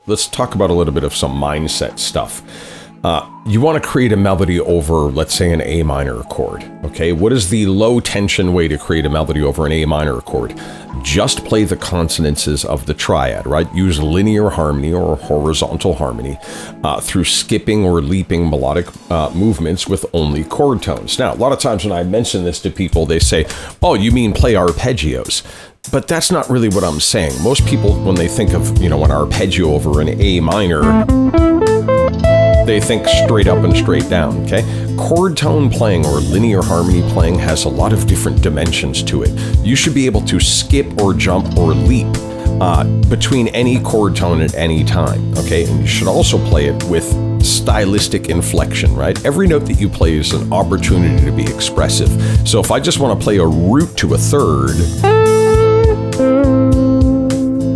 let's talk about a little bit of some mindset stuff. You want to create a melody over, let's say, an A minor chord. Okay, what is the low tension way to create a melody over an A minor chord? Just play the consonances of the triad, right? Use linear harmony or horizontal harmony through skipping or leaping melodic movements with only chord tones. Now, a lot of times when I mention this to people, they say, oh, you mean play arpeggios? But that's not really what I'm saying. Most people, when they think of, an arpeggio over an A minor, they think straight up and straight down, okay? Chord tone playing or linear harmony playing has a lot of different dimensions to it. You should be able to skip or jump or leap between any chord tone at any time, okay? And you should also play it with stylistic inflection, right? Every note that you play is an opportunity to be expressive. So if I just want to play a root to a third,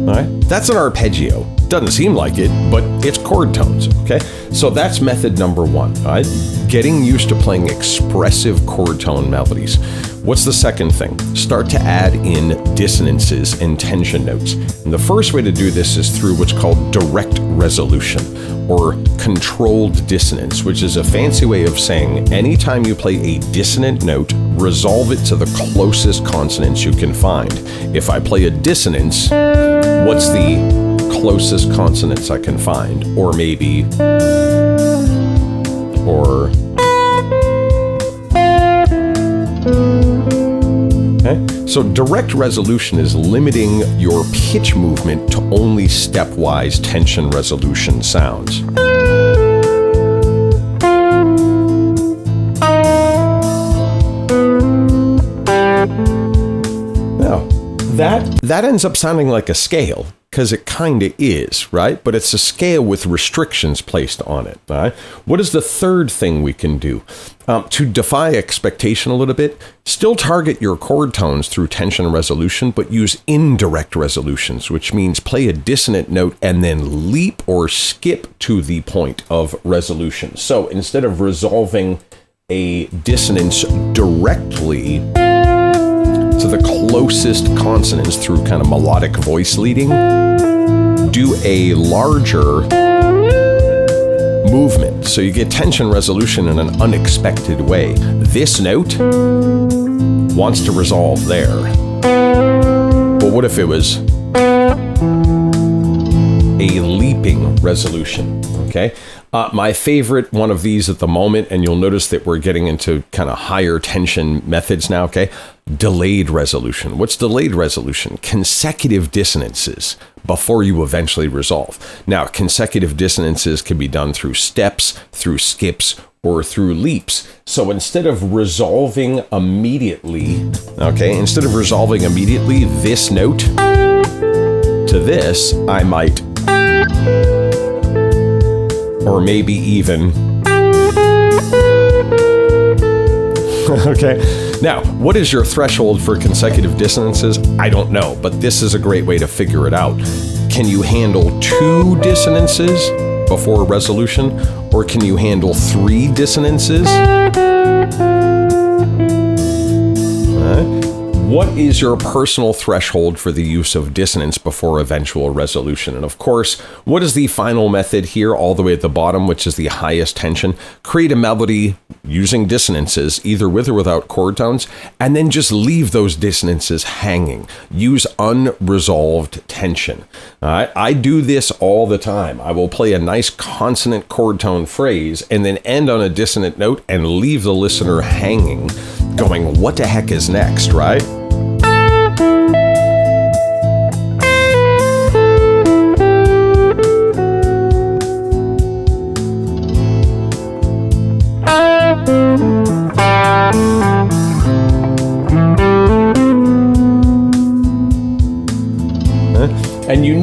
all right, that's an arpeggio. Doesn't seem like it, but it's chord tones, okay? So that's method number one, all right? Getting used to playing expressive chord tone melodies. What's the second thing? Start to add in dissonances and tension notes. And the first way to do this is through what's called direct resolution or controlled dissonance, which is a fancy way of saying anytime you play a dissonant note, resolve it to the closest consonants you can find. If I play a dissonance, what's the closest consonants I can find? Or maybe, okay? So direct resolution is limiting your pitch movement to only stepwise tension resolution sounds. Now, that ends up sounding like a scale, because it kind of is, right? But it's a scale with restrictions placed on it, all right? What is the third thing we can do? To defy expectation a little bit, still target your chord tones through tension resolution, but use indirect resolutions, which means play a dissonant note and then leap or skip to the point of resolution. So instead of resolving a dissonance directly to the closest consonants through kind of melodic voice leading, do a larger movement. So you get tension resolution in an unexpected way. This note wants to resolve there. But what if it was a leaping resolution, okay? My favorite one of these at the moment, and you'll notice that we're getting into kind of higher tension methods now, okay? Delayed resolution. What's delayed resolution? Consecutive dissonances before you eventually resolve. Now, consecutive dissonances can be done through steps, through skips, or through leaps. So instead of resolving immediately, this note to this, I might, or maybe even, okay? Now, what is your threshold for consecutive dissonances? I don't know, but this is a great way to figure it out. Can you handle 2 dissonances before resolution, or can you handle 3 dissonances? What is your personal threshold for the use of dissonance before eventual resolution? And of course, what is the final method here all the way at the bottom, which is the highest tension? Create a melody using dissonances, either with or without chord tones, and then just leave those dissonances hanging. Use unresolved tension. I do this all the time. I will play a nice consonant chord tone phrase and then end on a dissonant note and leave the listener hanging, going, what the heck is next, right? And you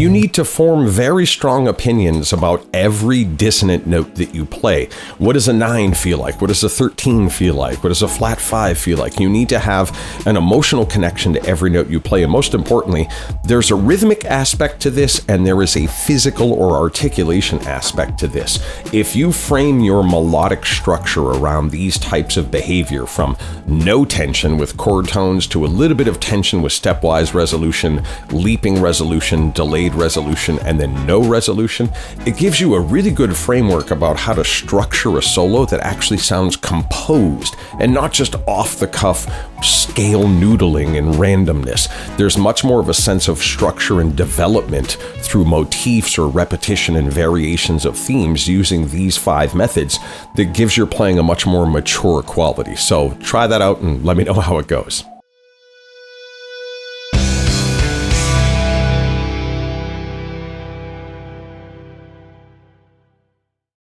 need to form very strong opinions about every dissonant note that you play. What does a 9 feel like? What does a 13 feel like? What does a flat 5 feel like? You need to have an emotional connection to every note you play. And most importantly, there's a rhythmic aspect to this, and there is a physical or articulation aspect to this. If you frame your melodic structure around these types of behavior, from no tension with chord tones to a little bit of tension with stepwise resolution, leaping resolution, resolution, delayed resolution, and then no resolution, it gives you a really good framework about how to structure a solo that actually sounds composed and not just off-the-cuff scale noodling and randomness. There's much more of a sense of structure and development through motifs or repetition and variations of themes using these 5 methods that gives your playing a much more mature quality. So try that out and let me know how it goes.